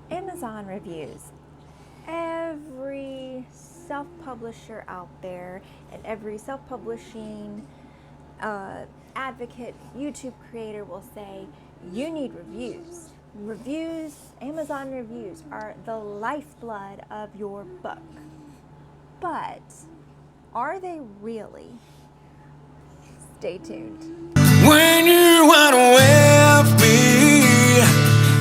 Amazon reviews. Every self-publisher out there and every self-publishing advocate, YouTube creator will say, you need reviews. Reviews, Amazon reviews are the lifeblood of your book. But are they really? Stay tuned. When you are with me,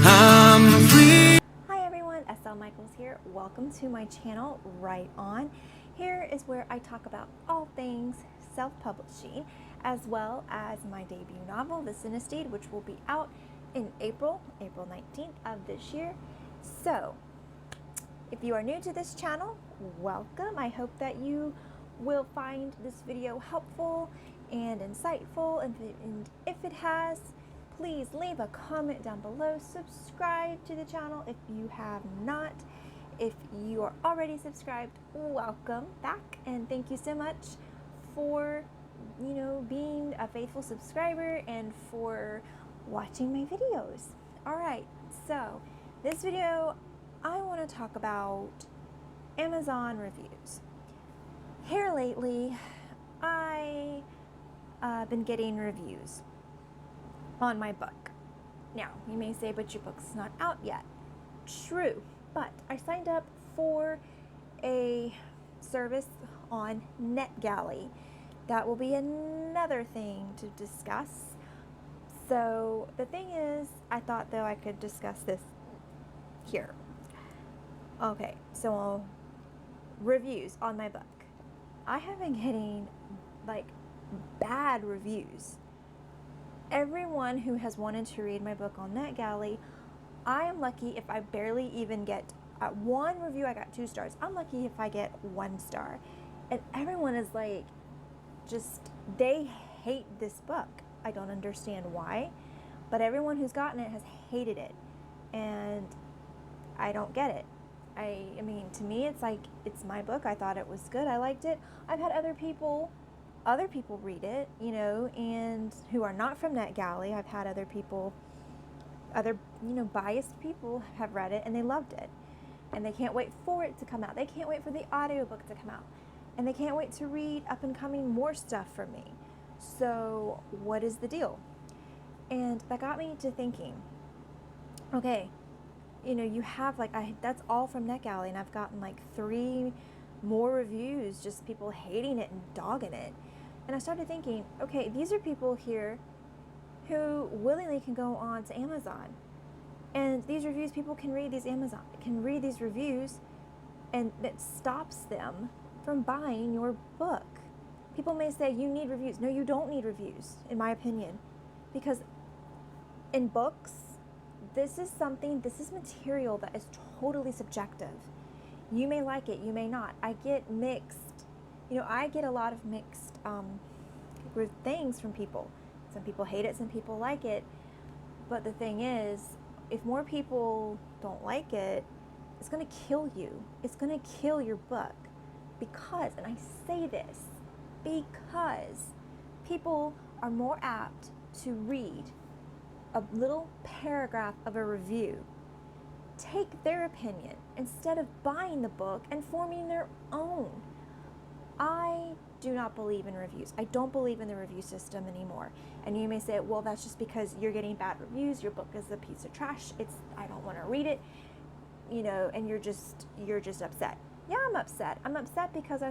I'm free. Hi everyone, s.l.michaels here. Welcome to my channel, Right On. Here is where I talk about all things self-publishing, as well as my debut novel, The Synesthete, which will be out in April 19th of this year. So, if you are new to this channel, welcome. I hope that you will find this video helpful and insightful, and if it has, please leave a comment down below. Subscribe to the channel if you have not. If you are already subscribed, welcome back, and thank you so much for being a faithful subscriber and for watching my videos. Alright, so this video I want to talk about Amazon reviews. Here lately I been getting reviews on my book. Now, you may say, but your book's not out yet. True, but I signed up for a service on NetGalley. That will be another thing to discuss. So the thing is, I thought though I could discuss this here. Okay, so reviews on my book. I have been getting like bad reviews. Everyone who has wanted to read my book on NetGalley, I am lucky if I barely even get one review. I got 2 stars. I'm lucky if I get 1 star. And everyone is like, they hate this book. I don't understand why, but everyone who's gotten it has hated it, and I don't get it. I mean, to me, it's like, it's my book. I thought it was good. I liked it. I've had other people read it, and who are not from NetGalley. I've had other biased people have read it, and they loved it, and they can't wait for it to come out. They can't wait for the audiobook to come out, and they can't wait to read up and coming more stuff from me. So what is the deal? And that got me to thinking, okay, you have that's all from NetGalley, and I've gotten like 3 more reviews, just people hating it and dogging it. And I started thinking, okay, these are people here who willingly can go on to Amazon, and these reviews, people can read these reviews, and it stops them from buying your book. People may say you need reviews. No, you don't need reviews, in my opinion, because in books, this is material that is totally subjective. You may like it, you may not. I get mixed, I get a lot of mixed things from people. Some people hate it, some people like it. But the thing is, if more people don't like it, it's going to kill you. It's going to kill your book. Because, and I say this, because people are more apt to read a little paragraph of a review, take their opinion, instead of buying the book and forming their own. I do not believe in reviews. I don't believe in the review system anymore. And you may say, well, that's just because you're getting bad reviews. Your book is a piece of trash. I don't want to read it, and you're just upset. Yeah, I'm upset. I'm upset because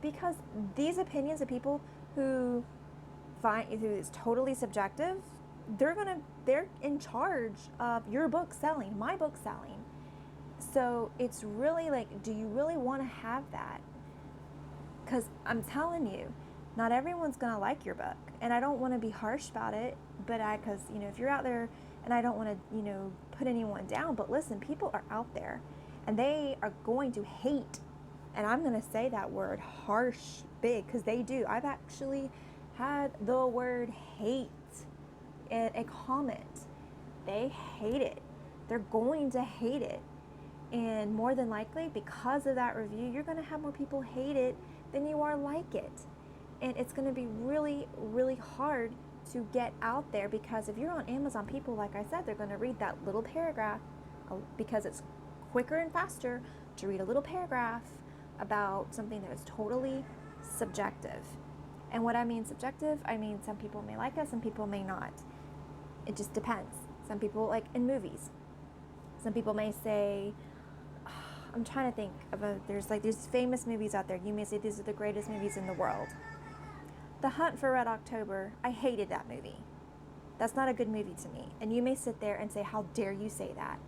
because these opinions of people who is totally subjective, they're in charge of your book selling, my book selling. So it's really like, do you really want to have that? Because I'm telling you, not everyone's going to like your book. And I don't want to be harsh about it, but because, if you're out there, and I don't want to, put anyone down, but listen, people are out there, and they are going to hate, and I'm going to say that word, harsh, big, because they do. I've actually had the word hate in a comment. They hate it. They're going to hate it. And more than likely, because of that review, you're going to have more people hate it than you are like it. And it's going to be really, really hard to get out there, because if you're on Amazon, people, like I said, they're going to read that little paragraph because it's quicker and faster to read a little paragraph about something that is totally subjective. And what I mean subjective, I mean some people may like it, some people may not. It just depends. Some people, like in movies, some people may say, I'm trying to think of there's famous movies out there. You may say these are the greatest movies in the world. The Hunt for Red October, I hated that movie. That's not a good movie to me. And you may sit there and say, how dare you say that?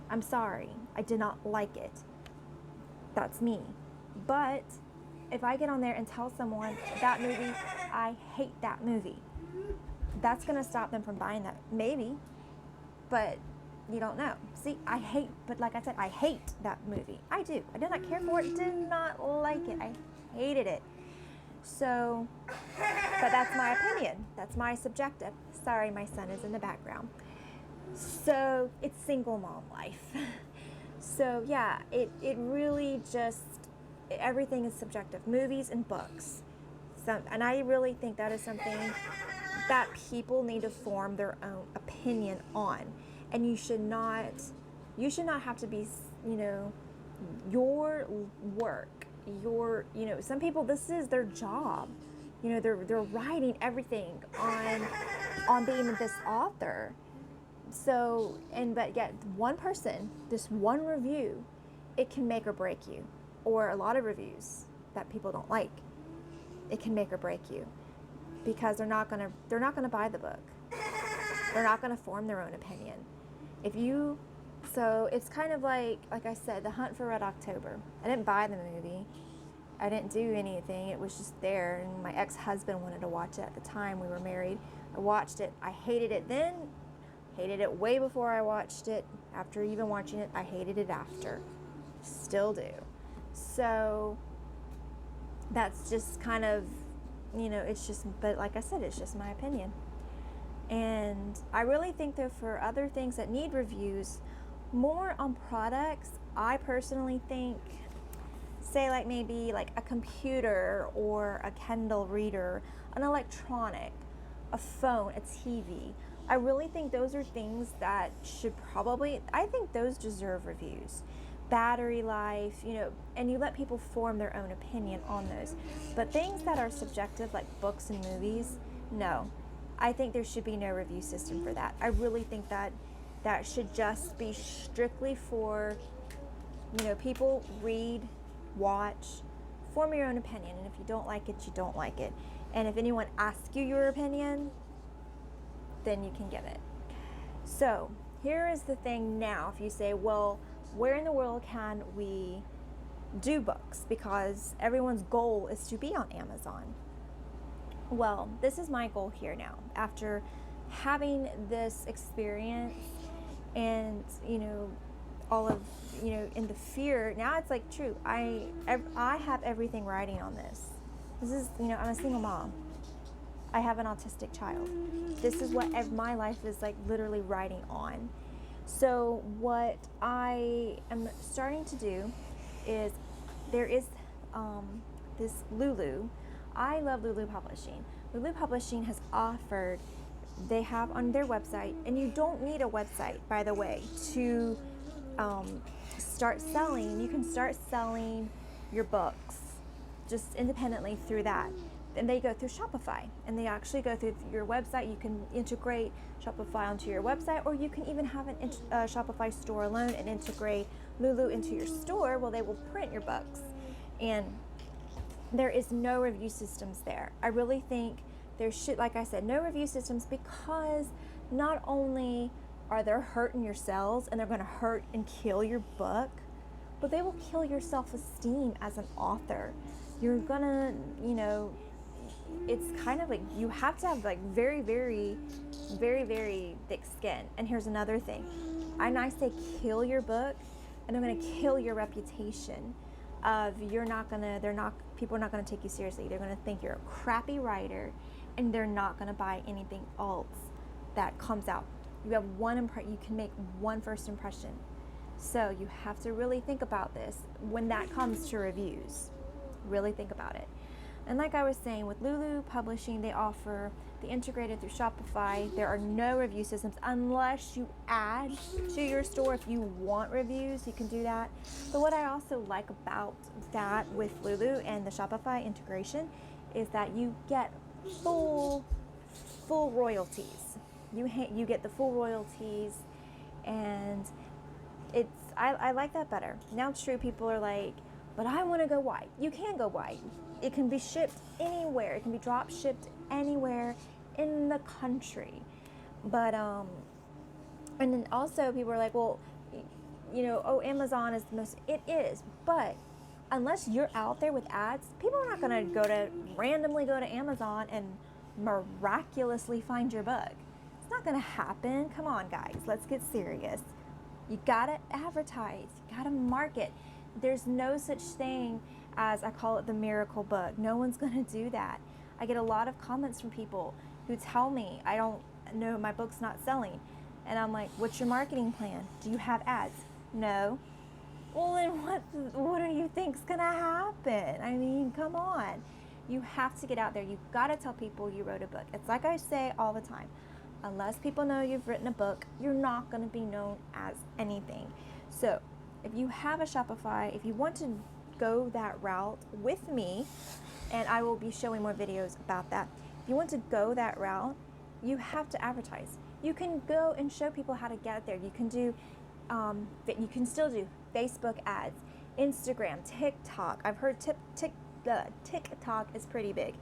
I'm sorry, I did not like it. That's me. But if I get on there and tell someone that movie, I hate that movie, that's gonna stop them from buying that, maybe, but you don't know. See, but like I said, I hate that movie. I do. I did not care for it, did not like it. I hated it. So, but that's my opinion. That's my subjective. Sorry, my son is in the background. So, it's single mom life. So, yeah, it really just, everything is subjective. Movies and books. And I really think that is something that people need to form their own opinion on. And you should not have to be, your work, some people, this is their job. They're writing everything on being this author. So, but yet one person, this one review, it can make or break you. Or a lot of reviews that people don't like, it can make or break you, because they're not gonna buy the book. They're not gonna form their own opinion. So it's kind of like I said, The Hunt for Red October. I didn't buy the movie. I didn't do anything. It was just there, and my ex-husband wanted to watch it at the time we were married. I watched it. I hated it then. Hated it way before I watched it. After even watching it, I hated it after. Still do. So that's just kind of, it's just, but like I said, it's just my opinion. And I really think that for other things that need reviews, more on products, I personally think, say maybe a computer or a Kindle reader, an electronic, a phone, a TV. I really think those are things that I think those deserve reviews. Battery life, and you let people form their own opinion on those. But things that are subjective, like books and movies, no. I think there should be no review system for that. I really think that should just be strictly for, people read, watch, form your own opinion. And if you don't like it, you don't like it. And if anyone asks you your opinion, then you can give it. So here is the thing now. If you say, well, where in the world can we do books? Because everyone's goal is to be on Amazon. Well, this is my goal here now. After having this experience and, all of, in the fear, now it's true. I have everything riding on this. This is, I'm a single mom. I have an autistic child. This is what my life is literally riding on. So what I am starting to do is, there is this Lulu. I love Lulu Publishing. Lulu Publishing has offered, they have on their website, and you don't need a website, by the way, to start selling. You can start selling your books just independently through that. And they go through Shopify, and they actually go through your website. You can integrate Shopify onto your website, or you can even have a Shopify store alone and integrate Lulu into your store. Well, they will print your books, and there is no review systems there. I really think there should, like I said, no review systems, because not only are they hurting your sales and they're going to hurt and kill your book, but they will kill your self-esteem as an author. You're going to, it's kind of you have to have very, very, very, very thick skin. And here's another thing. I say kill your book, and I'm going to kill your reputation of people are not going to take you seriously. They're going to think you're a crappy writer, and they're not going to buy anything else that comes out. You have you can make one first impression. So you have to really think about this when that comes to reviews. Really think about it. And like I was saying, with Lulu Publishing, they offer the integrated through Shopify. There are no review systems unless you add to your store. If you want reviews, you can do that. But what I also like about that with Lulu and the Shopify integration is that you get full royalties. You get the full royalties, and I like that better. Now it's true, people are like, but I want to go wide. You can go wide. It can be shipped anywhere. It can be drop shipped anywhere in the country. But and then also people are like, well, oh, Amazon is the most. It is, but unless you're out there with ads, people are not going to randomly go to Amazon and miraculously find your book. It's not going to happen. Come on, guys, let's get serious. You gotta advertise, you gotta market. There's no such thing as, I call it the miracle book. No one's gonna do that. I get a lot of comments from people who tell me, I don't know, my book's not selling. And I'm like, what's your marketing plan? Do you have ads? No. Well, then what do you think's gonna happen? I mean, come on. You have to get out there. You gotta tell people you wrote a book. It's like I say all the time. Unless people know you've written a book, you're not going to be known as anything. So if you have a Shopify, if you want to go that route with me, and I will be showing more videos about that. If you want to go that route, you have to advertise. You can go and show people how to get there. You can do, you can still do Facebook ads, Instagram, TikTok. I've heard TikTok is pretty big.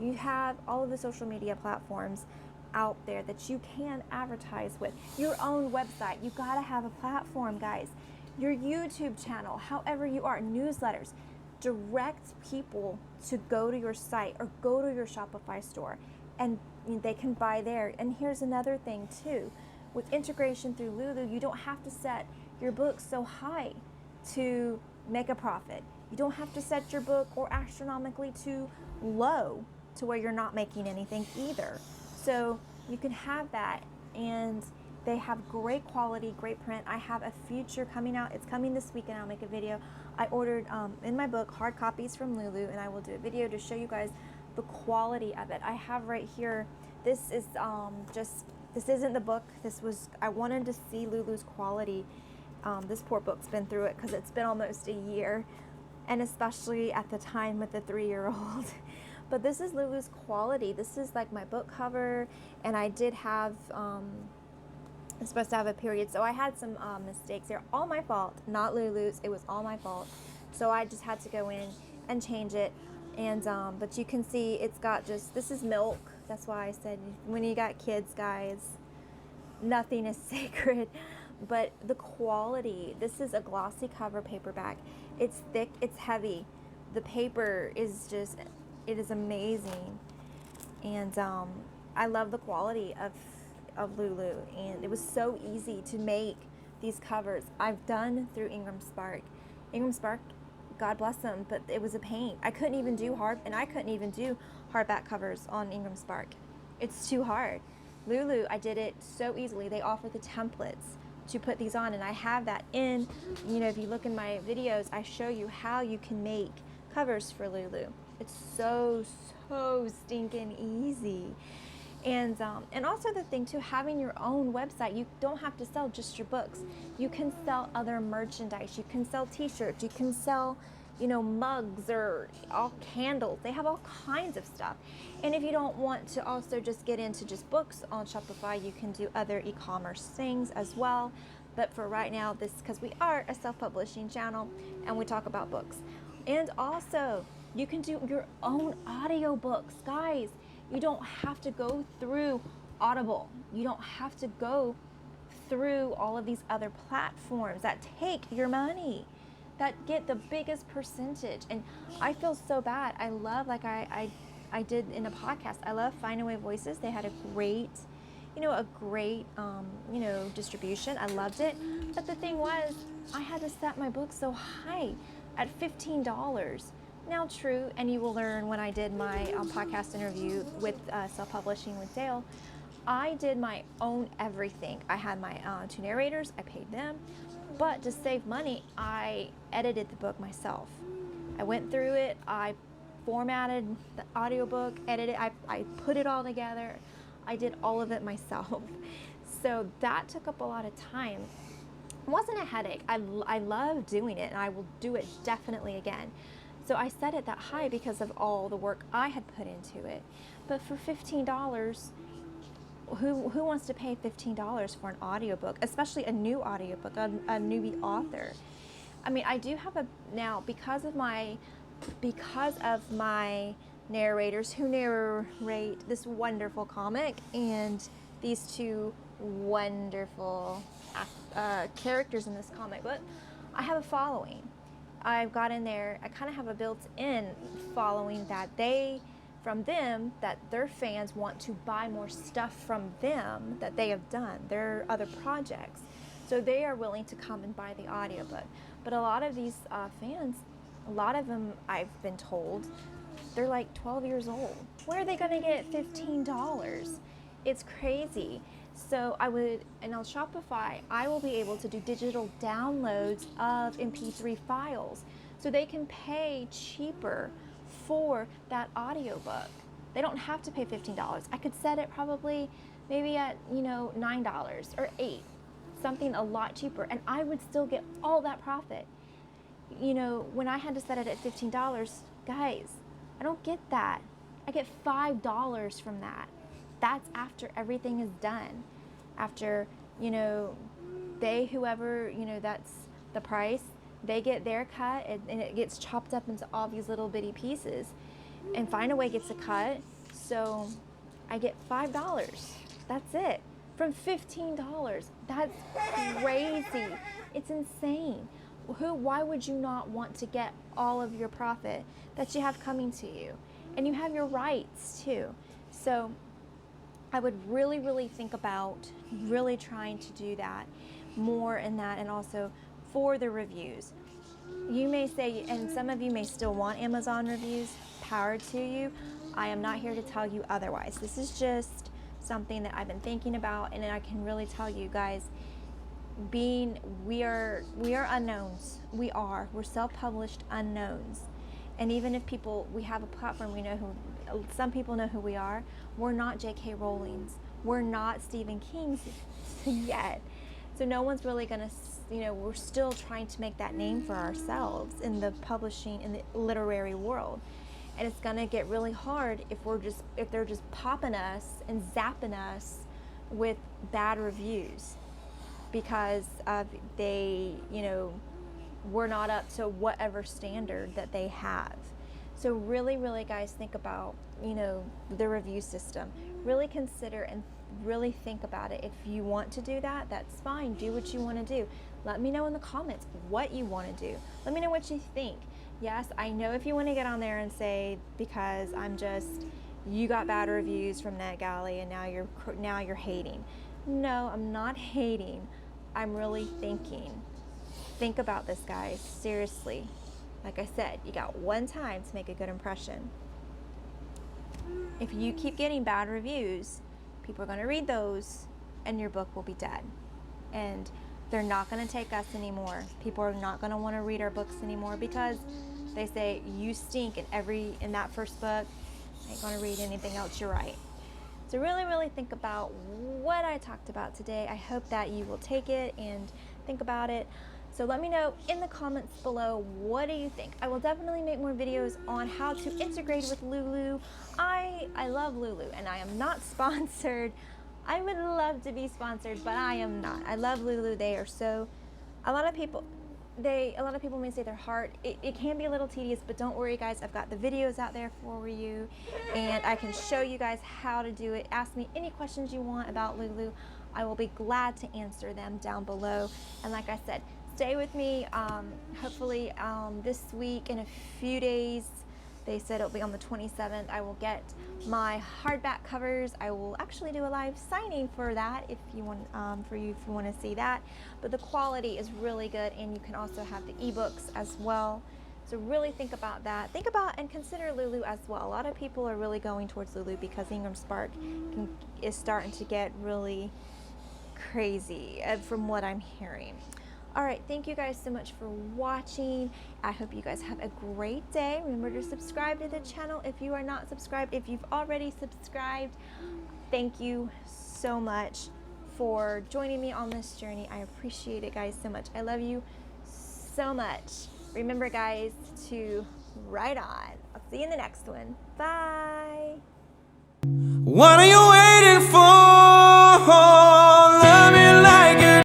You have all of the social media platforms out there that you can advertise with. Your own website, you gotta have a platform, guys. Your YouTube channel, however you are, newsletters. Direct people to go to your site or go to your Shopify store, and they can buy there. And here's another thing too. With integration through Lulu, you don't have to set your book so high to make a profit. You don't have to set your book or astronomically too low to where you're not making anything either. So you can have that, and they have great quality, great print. I have a future coming out. It's coming this week, and I'll make a video. I ordered in my book hard copies from Lulu, and I will do a video to show you guys the quality of it. I have right here. This is this isn't the book. I wanted to see Lulu's quality. This poor book's been through it because it's been almost a year, and especially at the time with the 3-year-old. But this is Lulu's quality. This is like my book cover, and I did have, I'm supposed to have a period, so I had some mistakes. They're all my fault, not Lulu's. It was all my fault. So I just had to go in and change it. And but you can see it's got this is milk. That's why I said when you got kids, guys, nothing is sacred. But the quality, this is a glossy cover paperback. It's thick, it's heavy. The paper is it is amazing, and I love the quality of Lulu, and it was so easy to make these covers. I've done through Ingram Spark, God bless them, but it was a pain. I couldn't even do hardback covers on Ingram Spark. It's too hard. Lulu, I did it so easily. They offer the templates to put these on, and I have that in, if you look in my videos, I show you how you can make covers for Lulu. It's so stinking easy. And also the thing too, having your own website, you don't have to sell just your books. You can sell other merchandise. You can sell t-shirts. You can sell, mugs or all candles. They have all kinds of stuff. And if you don't want to also just get into just books on Shopify, you can do other e-commerce things as well. But for right now, because we are a self-publishing channel and we talk about books. And also, you can do your own audiobooks, guys. You don't have to go through Audible. You don't have to go through all of these other platforms that take your money, that get the biggest percentage. And I feel so bad. I love, like I did in a podcast, I love Finding Away Voices. They had a great distribution. I loved it. But the thing was, I had to set my book so high at $15. Now, true, and you will learn when I did my podcast interview with Self-Publishing with Dale, I did my own everything. I had my 2 narrators, I paid them, but to save money, I edited the book myself. I went through it, I formatted the audiobook, edited, I put it all together. I did all of it myself. So that took up a lot of time. It wasn't a headache. I love doing it, and I will do it definitely again. So I set it that high because of all the work I had put into it. But for $15, who wants to pay $15 for an audiobook, especially a new audiobook, a newbie author? I mean, I do have now because of my narrators who narrate this wonderful comic and these two wonderful characters in this comic book, I have a following. I've got in there, I kind of have a built-in following that that their fans want to buy more stuff from them that they have done, their other projects. So they are willing to come and buy the audiobook. But a lot of these fans, a lot of them, I've been told, they're like 12 years old. Where are they going to get $15? It's crazy. So and on Shopify, I will be able to do digital downloads of MP3 files. So they can pay cheaper for that audiobook. They don't have to pay $15. I could set it probably maybe at, $9 or $8, something a lot cheaper, and I would still get all that profit. When I had to set it at $15, guys, I don't get that. I get $5 from that. That's after everything is done. After, that's the price. They get their cut, and it gets chopped up into all these little bitty pieces. And Find a Way gets a cut. So I get $5. That's it. From $15. That's crazy. It's insane. Why would you not want to get all of your profit that you have coming to you? And you have your rights too. So I would really, really think about really trying to do that more in that, and also for the reviews. You may say, and some of you may still want Amazon reviews, power to you. I am not here to tell you otherwise. This is just something that I've been thinking about, and I can really tell you guys, we are unknowns. We're self-published unknowns. And even if we have a platform, some people know who we are. We're not J.K. Rowling's. We're not Stephen King's yet. So no one's really gonna, we're still trying to make that name for ourselves in the publishing, in the literary world. And it's gonna get really hard if they're just popping us and zapping us with bad reviews because we're not up to whatever standard that they have. So really, really, guys, think about, the review system. Really consider and really think about it. If you want to do that, that's fine. Do what you want to do. Let me know in the comments what you want to do. Let me know what you think. Yes, I know if you want to get on there and say, because you got bad reviews from NetGalley and now you're hating. No, I'm not hating. I'm really thinking. Think about this, guys. Seriously. Like I said, you got one time to make a good impression. If you keep getting bad reviews, people are going to read those and your book will be dead. And they're not going to take us anymore. People are not going to want to read our books anymore because they say, you stink in that first book. I ain't going to read anything else you write. So really, really think about what I talked about today. I hope that you will take it and think about it. So let me know in the comments below, what do you think? I will definitely make more videos on how to integrate with Lulu. I love Lulu, and I am not sponsored. I would love to be sponsored, but I am not. I love Lulu. They are so, a lot of people may say they're hard. It can be a little tedious, but don't worry, guys. I've got the videos out there for you, and I can show you guys how to do it. Ask me any questions you want about Lulu. I will be glad to answer them down below. And like I said, stay with me. Hopefully this week, in a few days, they said it'll be on the 27th, I will get my hardback covers. I will actually do a live signing for that if you want, if you want to see that. But the quality is really good, and you can also have the ebooks as well. So really think about that. Think about and consider Lulu as well. A lot of people are really going towards Lulu because Ingram Spark is starting to get really crazy from what I'm hearing. All right, thank you guys so much for watching. I hope you guys have a great day. Remember to subscribe to the channel if you are not subscribed. If you've already subscribed, thank you so much for joining me on this journey. I appreciate it, guys, so much. I love you so much. Remember, guys, to ride on. I'll see you in the next one. Bye. What are you